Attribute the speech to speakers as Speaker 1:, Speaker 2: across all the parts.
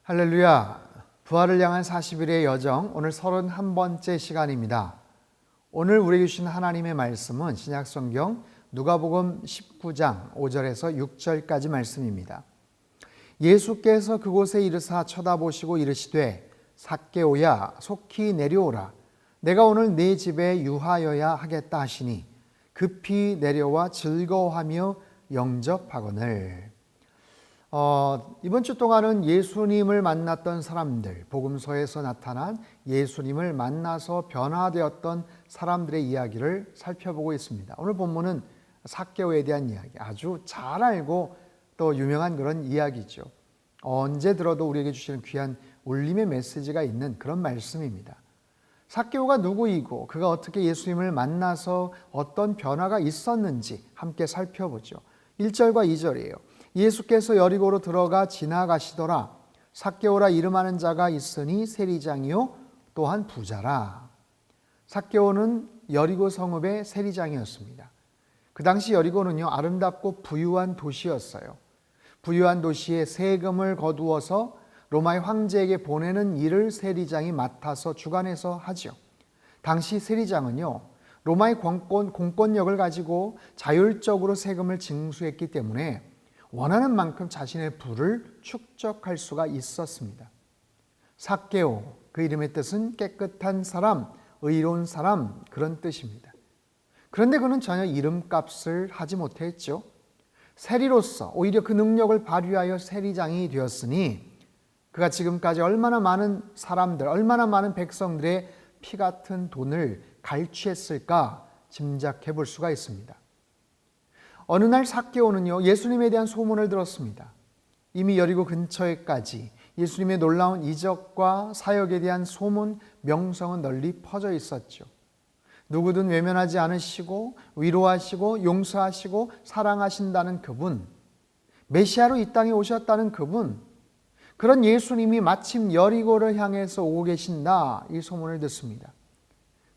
Speaker 1: 할렐루야. 부활을 향한 40일의 여정, 오늘 31번째 시간입니다. 오늘 우리에게 주신 하나님의 말씀은 신약성경 누가복음 19장 5절에서 6절까지 말씀입니다. 예수께서 그곳에 이르사 쳐다보시고 이르시되 삭개오야 속히 내려오라. 내가 오늘 네 집에 유하여야 하겠다 하시니 급히 내려와 즐거워하며 영접하거늘. 이번 주 동안은 예수님을 만났던 사람들, 복음서에서 나타난 예수님을 만나서 변화되었던 사람들의 이야기를 살펴보고 있습니다. 오늘 본문은 삭개오에 대한 이야기, 아주 잘 알고 또 유명한 그런 이야기죠. 언제 들어도 우리에게 주시는 귀한 울림의 메시지가 있는 그런 말씀입니다. 삭개오가 누구이고 그가 어떻게 예수님을 만나서 어떤 변화가 있었는지 함께 살펴보죠. 1절과 2절이에요. 예수께서 여리고로 들어가 지나가시더라. 삭개오라 이름하는 자가 있으니 세리장이요 또한 부자라. 삭개오는 여리고 성읍의 세리장이었습니다. 그 당시 여리고는요, 아름답고 부유한 도시였어요. 부유한 도시에 세금을 거두어서 로마의 황제에게 보내는 일을 세리장이 맡아서 주관해서 하죠. 당시 세리장은요, 로마의 공권력을 가지고 자율적으로 세금을 징수했기 때문에 원하는 만큼 자신의 부를 축적할 수가 있었습니다. 삭개오, 그 이름의 뜻은 깨끗한 사람, 의로운 사람, 그런 뜻입니다. 그런데 그는 전혀 이름값을 하지 못했죠. 세리로서 오히려 그 능력을 발휘하여 세리장이 되었으니 그가 지금까지 얼마나 많은 사람들, 얼마나 많은 백성들의 피 같은 돈을 갈취했을까 짐작해 볼 수가 있습니다. 어느 날 삭개오는요, 예수님에 대한 소문을 들었습니다. 이미 여리고 근처에까지 예수님의 놀라운 이적과 사역에 대한 소문, 명성은 널리 퍼져 있었죠. 누구든 외면하지 않으시고 위로하시고 용서하시고 사랑하신다는 그분, 메시아로 이 땅에 오셨다는 그분, 그런 예수님이 마침 여리고를 향해서 오고 계신다, 이 소문을 듣습니다.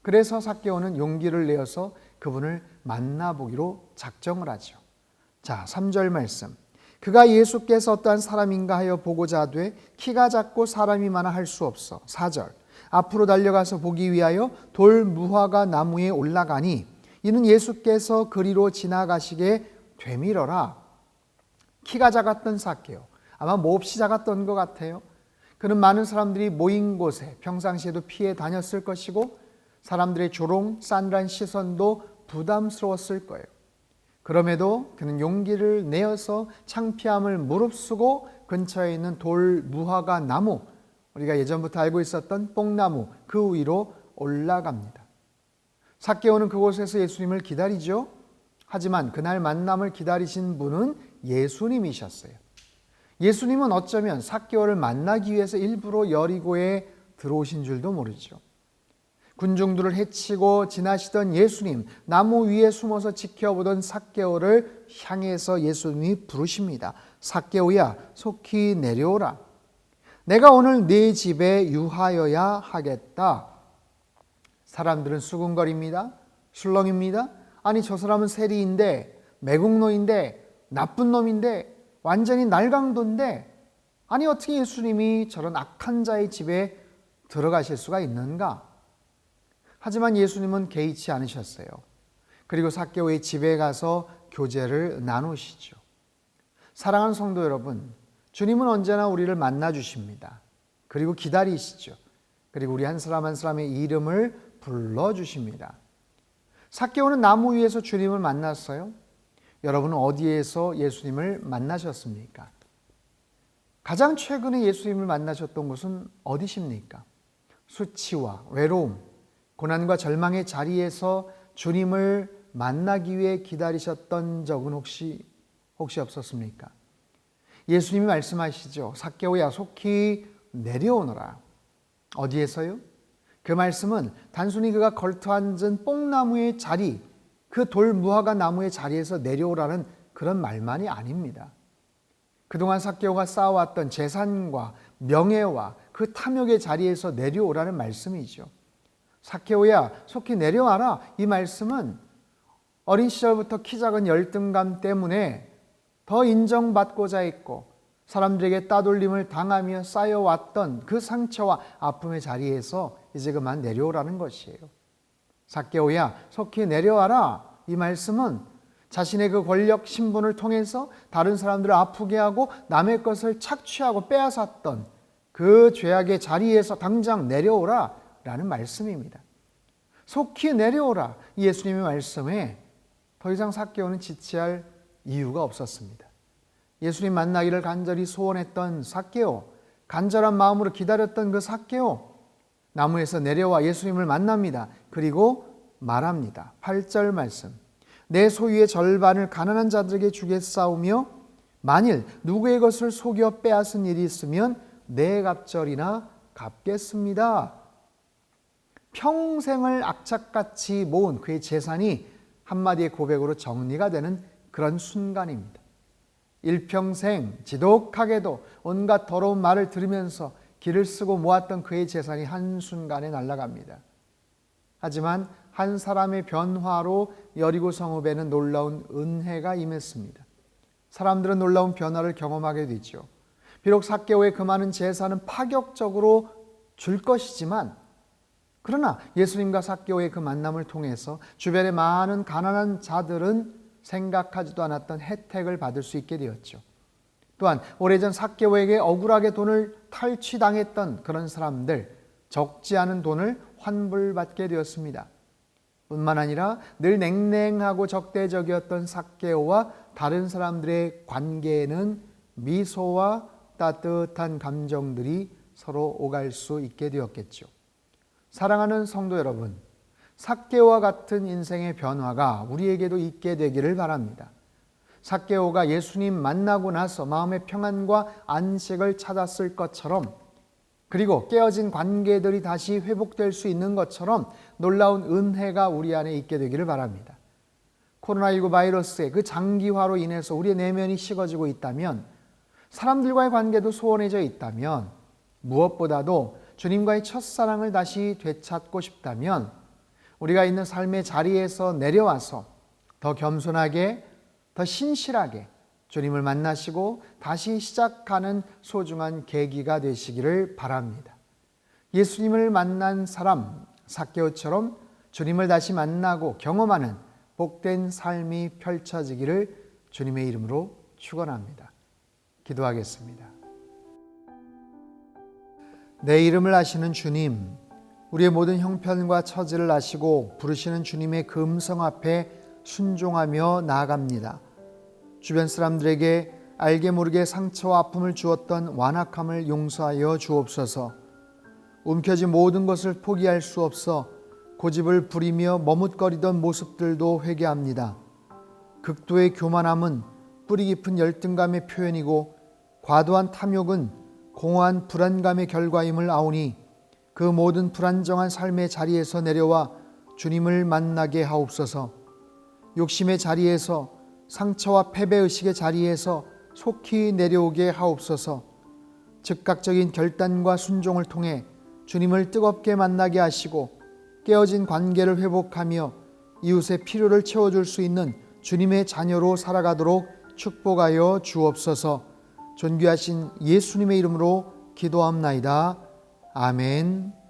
Speaker 1: 그래서 삭개오는 용기를 내어서 그분을 만나보기로 작정을 하죠. 자, 3절 말씀. 그가 예수께서 어떠한 사람인가 하여 보고자 하되 키가 작고 사람이 많아 할 수 없어. 4절. 앞으로 달려가서 보기 위하여 돌 무화과 나무에 올라가니 이는 예수께서 그리로 지나가시게 되밀어라. 키가 작았던 삭개오, 아마 몹시 작았던 것 같아요. 그는 많은 사람들이 모인 곳에 평상시에도 피해 다녔을 것이고 사람들의 조롱, 싸늘한 시선도 부담스러웠을 거예요. 그럼에도 그는 용기를 내어서 창피함을 무릅쓰고 근처에 있는 돌 무화과 나무, 우리가 예전부터 알고 있었던 뽕나무, 그 위로 올라갑니다. 삭개오는 그곳에서 예수님을 기다리죠. 하지만 그날 만남을 기다리신 분은 예수님이셨어요. 예수님은 어쩌면 삭개오를 만나기 위해서 일부러 여리고에 들어오신 줄도 모르죠. 군중들을 해치고 지나시던 예수님, 나무 위에 숨어서 지켜보던 삭개오를 향해서 예수님이 부르십니다. 삭개오야, 속히 내려오라. 내가 오늘 네 집에 유하여야 하겠다. 사람들은 수군거립니다. 술렁입니다. 아니, 저 사람은 세리인데, 매국노인데, 나쁜 놈인데, 완전히 날강도인데, 아니 어떻게 예수님이 저런 악한 자의 집에 들어가실 수가 있는가? 하지만 예수님은 개의치 않으셨어요. 그리고 삭개오의 집에 가서 교제를 나누시죠. 사랑하는 성도 여러분, 주님은 언제나 우리를 만나 주십니다. 그리고 기다리시죠. 그리고 우리 한 사람 한 사람의 이름을 불러주십니다. 삭개오는 나무 위에서 주님을 만났어요. 여러분은 어디에서 예수님을 만나셨습니까? 가장 최근에 예수님을 만나셨던 곳은 어디십니까? 수치와 외로움, 고난과 절망의 자리에서 주님을 만나기 위해 기다리셨던 적은 혹시 없었습니까? 예수님이 말씀하시죠. 삭개오야, 속히 내려오너라. 어디에서요? 그 말씀은 단순히 그가 걸터앉은 뽕나무의 자리, 그 돌 무화과 나무의 자리에서 내려오라는 그런 말만이 아닙니다. 그동안 삭개오가 쌓아왔던 재산과 명예와 그 탐욕의 자리에서 내려오라는 말씀이죠. 삭개오야, 속히 내려와라. 이 말씀은 어린 시절부터 키 작은 열등감 때문에 더 인정받고자 했고 사람들에게 따돌림을 당하며 쌓여왔던 그 상처와 아픔의 자리에서 이제 그만 내려오라는 것이에요. 삭개오야, 속히 내려와라. 이 말씀은 자신의 그 권력 신분을 통해서 다른 사람들을 아프게 하고 남의 것을 착취하고 빼앗았던 그 죄악의 자리에서 당장 내려오라 라는 말씀입니다. 속히 내려오라. 예수님의 말씀에 더 이상 삭개오는 지체할 이유가 없었습니다. 예수님 만나기를 간절히 소원했던 삭개오, 간절한 마음으로 기다렸던 그 삭개오, 나무에서 내려와 예수님을 만납니다. 그리고 말합니다. 8절 말씀. 내 소유의 절반을 가난한 자들에게 주겠사오며 만일 누구의 것을 속여 빼앗은 일이 있으면 내 갑절이나 갚겠습니다. 평생을 악착같이 모은 그의 재산이 한마디의 고백으로 정리가 되는 그런 순간입니다. 일평생 지독하게도 온갖 더러운 말을 들으면서 길을 쓰고 모았던 그의 재산이 한순간에 날아갑니다. 하지만 한 사람의 변화로 여리고 성읍에는 놀라운 은혜가 임했습니다. 사람들은 놀라운 변화를 경험하게 되죠. 비록 삭개오의 그 많은 재산은 파격적으로 줄 것이지만, 그러나 예수님과 삭개오의 그 만남을 통해서 주변의 많은 가난한 자들은 생각하지도 않았던 혜택을 받을 수 있게 되었죠. 또한 오래전 삭개오에게 억울하게 돈을 탈취당했던 그런 사람들, 적지 않은 돈을 환불받게 되었습니다. 뿐만 아니라 늘 냉랭하고 적대적이었던 삭개오와 다른 사람들의 관계에는 미소와 따뜻한 감정들이 서로 오갈 수 있게 되었겠죠. 사랑하는 성도 여러분, 삭개오와 같은 인생의 변화가 우리에게도 있게 되기를 바랍니다. 삭개오가 예수님 만나고 나서 마음의 평안과 안식을 찾았을 것처럼, 그리고 깨어진 관계들이 다시 회복될 수 있는 것처럼 놀라운 은혜가 우리 안에 있게 되기를 바랍니다. 코로나19 바이러스의 그 장기화로 인해서 우리의 내면이 식어지고 있다면, 사람들과의 관계도 소원해져 있다면, 무엇보다도 주님과의 첫사랑을 다시 되찾고 싶다면 우리가 있는 삶의 자리에서 내려와서 더 겸손하게, 더 신실하게 주님을 만나시고 다시 시작하는 소중한 계기가 되시기를 바랍니다. 예수님을 만난 사람 삭개오처럼 주님을 다시 만나고 경험하는 복된 삶이 펼쳐지기를 주님의 이름으로 축원합니다. 기도하겠습니다. 내 이름을 아시는 주님, 우리의 모든 형편과 처지를 아시고 부르시는 주님의 그 음성 앞에 순종하며 나아갑니다. 주변 사람들에게 알게 모르게 상처와 아픔을 주었던 완악함을 용서하여 주옵소서. 움켜진 모든 것을 포기할 수 없어 고집을 부리며 머뭇거리던 모습들도 회개합니다. 극도의 교만함은 뿌리 깊은 열등감의 표현이고 과도한 탐욕은 공허한 불안감의 결과임을 아오니 그 모든 불안정한 삶의 자리에서 내려와 주님을 만나게 하옵소서. 욕심의 자리에서, 상처와 패배의식의 자리에서 속히 내려오게 하옵소서. 즉각적인 결단과 순종을 통해 주님을 뜨겁게 만나게 하시고 깨어진 관계를 회복하며 이웃의 필요를 채워줄 수 있는 주님의 자녀로 살아가도록 축복하여 주옵소서. 존귀하신 예수님의 이름으로 기도합나이다. 아멘.